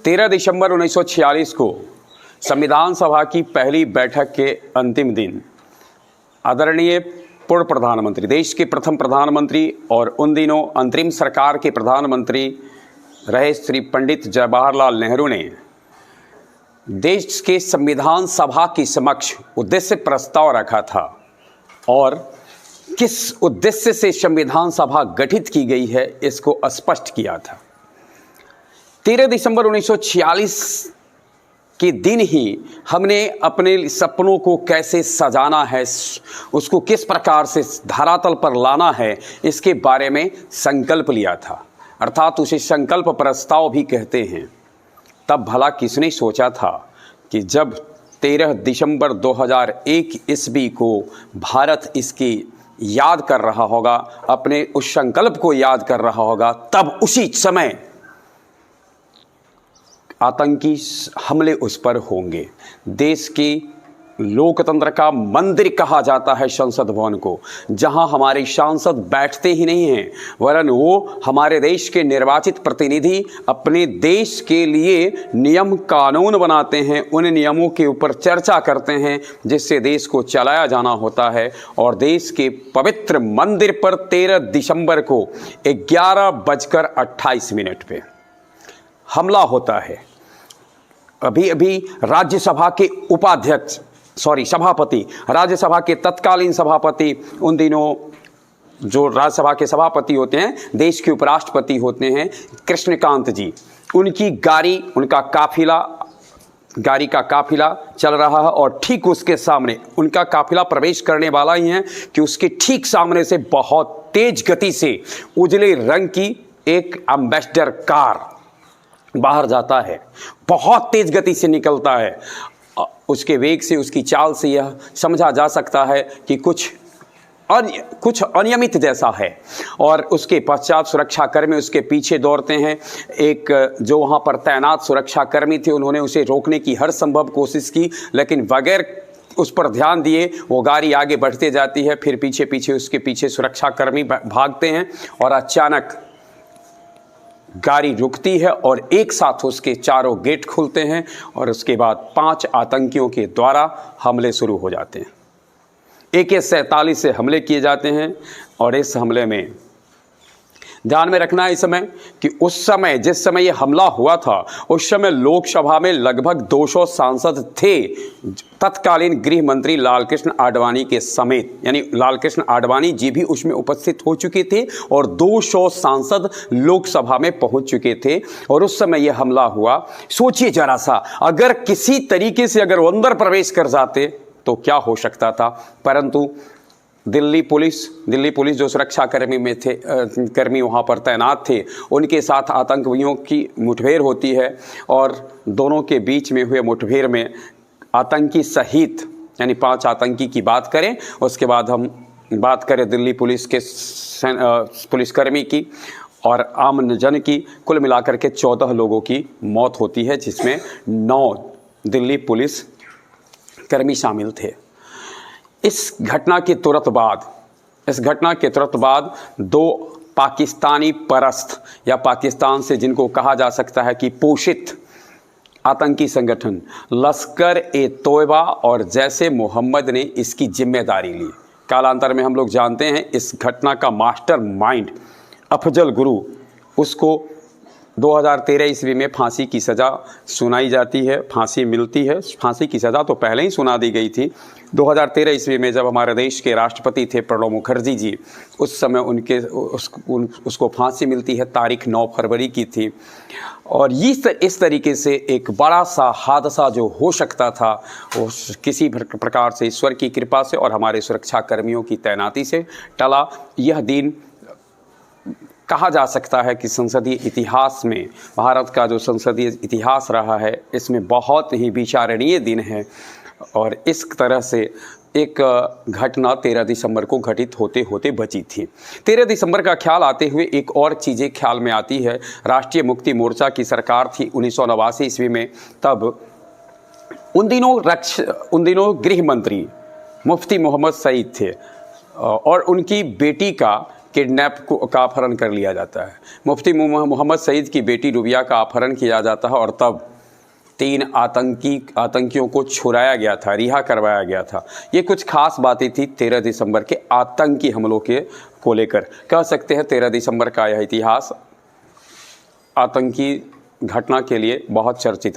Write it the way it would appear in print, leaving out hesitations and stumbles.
13 दिसंबर 1946 को संविधान सभा की पहली बैठक के अंतिम दिन आदरणीय पूर्व प्रधानमंत्री, देश के प्रथम प्रधानमंत्री और उन दिनों अंतरिम सरकार के प्रधानमंत्री रहे श्री पंडित जवाहरलाल नेहरू ने देश के संविधान सभा के समक्ष उद्देश्य प्रस्ताव रखा था और किस उद्देश्य से संविधान सभा गठित की गई है इसको स्पष्ट किया था। 13 दिसंबर 1946 के दिन ही हमने अपने सपनों को कैसे सजाना है, उसको किस प्रकार से धरातल पर लाना है, इसके बारे में संकल्प लिया था, अर्थात उसे संकल्प प्रस्ताव भी कहते हैं। तब भला किसने सोचा था कि जब 13 दिसंबर 2001 ईस्वी को भारत इसकी याद कर रहा होगा, अपने उस संकल्प को याद कर रहा होगा, तब उसी समय आतंकी हमले उस पर होंगे। देश की लोकतंत्र का मंदिर कहा जाता है संसद भवन को, जहां हमारे सांसद बैठते ही नहीं हैं, वरन वो हमारे देश के निर्वाचित प्रतिनिधि अपने देश के लिए नियम कानून बनाते हैं, उन नियमों के ऊपर चर्चा करते हैं जिससे देश को चलाया जाना होता है। और देश के पवित्र मंदिर पर 13 दिसंबर को 11:28 पे हमला होता है। अभी अभी राज्यसभा के सभापति, राज्यसभा के तत्कालीन सभापति, उन दिनों जो राज्यसभा के सभापति होते हैं, देश के उपराष्ट्रपति होते हैं, कृष्णकांत जी, उनकी गाड़ी का काफिला चल रहा है और ठीक उसके सामने उनका काफिला प्रवेश करने वाला ही है कि उसके ठीक सामने से बहुत तेज गति से उजले रंग की एक एम्बेसडर कार बाहर जाता है, बहुत तेज गति से निकलता है। उसके वेग से, उसकी चाल से यह समझा जा सकता है कि कुछ अनियमित जैसा है। और उसके पश्चात सुरक्षाकर्मी उसके पीछे दौड़ते हैं। एक जो वहाँ पर तैनात सुरक्षाकर्मी थे, उन्होंने उसे रोकने की हर संभव कोशिश की, लेकिन बगैर उस पर ध्यान दिए वो गाड़ी आगे बढ़ते जाती है। फिर पीछे उसके पीछे सुरक्षाकर्मी भागते हैं और अचानक गाड़ी रुकती है और एक साथ उसके चारों गेट खुलते हैं और उसके बाद 5 आतंकियों के द्वारा हमले शुरू हो जाते हैं। AK-47 से हमले किए जाते हैं और इस हमले में ध्यान में रखना है इस समय कि उस समय जिस समय ये हमला हुआ था, उस समय लोकसभा में लगभग 200 सांसद थे, तत्कालीन गृह मंत्री लालकृष्ण आडवाणी के समेत, यानी लालकृष्ण आडवाणी जी भी उसमें उपस्थित हो चुके थे और 200 सांसद लोकसभा में पहुंच चुके थे और उस समय यह हमला हुआ। सोचिए जरा सा, अगर किसी तरीके से अगर वो अंदर प्रवेश कर जाते तो क्या हो सकता था। परंतु दिल्ली पुलिस जो सुरक्षा कर्मी वहाँ पर तैनात थे, उनके साथ आतंकवादियों की मुठभेड़ होती है और दोनों के बीच में हुए मुठभेड़ में आतंकी सहित, यानी 5 आतंकी की बात करें, उसके बाद हम बात करें दिल्ली पुलिस के पुलिसकर्मी की और आम जन की, कुल मिलाकर के 14 लोगों की मौत होती है, जिसमें 9 दिल्ली पुलिस कर्मी शामिल थे। इस घटना के तुरंत बाद 2 पाकिस्तानी परस्त या पाकिस्तान से जिनको कहा जा सकता है कि पोषित आतंकी संगठन लश्कर-ए-तोयबा और जैश-ए मोहम्मद ने इसकी जिम्मेदारी ली। कालांतर में हम लोग जानते हैं इस घटना का मास्टरमाइंड अफजल गुरु, उसको 2013 ईस्वी में फांसी की सज़ा सुनाई जाती है, फांसी मिलती है। फांसी की सज़ा तो पहले ही सुना दी गई थी। 2013 ईस्वी में जब हमारे देश के राष्ट्रपति थे प्रणब मुखर्जी जी, उस समय उसको फांसी मिलती है, तारीख 9 फरवरी की थी। और इस तरीके से एक बड़ा सा हादसा जो हो सकता था वो किसी प्रकार से ईश्वर की कृपा से और हमारे सुरक्षा कर्मियों की तैनाती से टला। यह दिन कहा जा सकता है कि संसदीय इतिहास में, भारत का जो संसदीय इतिहास रहा है, इसमें बहुत ही विचारणीय दिन है। और इस तरह से एक घटना 13 दिसंबर को घटित होते होते बची थी। 13 दिसंबर का ख्याल आते हुए एक और चीज़ें ख्याल में आती है। राष्ट्रीय मुक्ति मोर्चा की सरकार थी 1989 ईस्वी में। तब उन दिनों गृह मंत्री मुफ्ती मोहम्मद सईद थे और उनकी बेटी का किडनैप का अपहरण कर लिया जाता है। मुफ्ती मोहम्मद सईद की बेटी रुबिया का अपहरण किया जाता है और तब 3 आतंकियों को छुड़ाया गया था, रिहा करवाया गया था। ये कुछ खास बातें थी 13 दिसंबर के आतंकी हमलों को लेकर। कह सकते हैं 13 दिसंबर का यह इतिहास आतंकी घटना के लिए बहुत चर्चित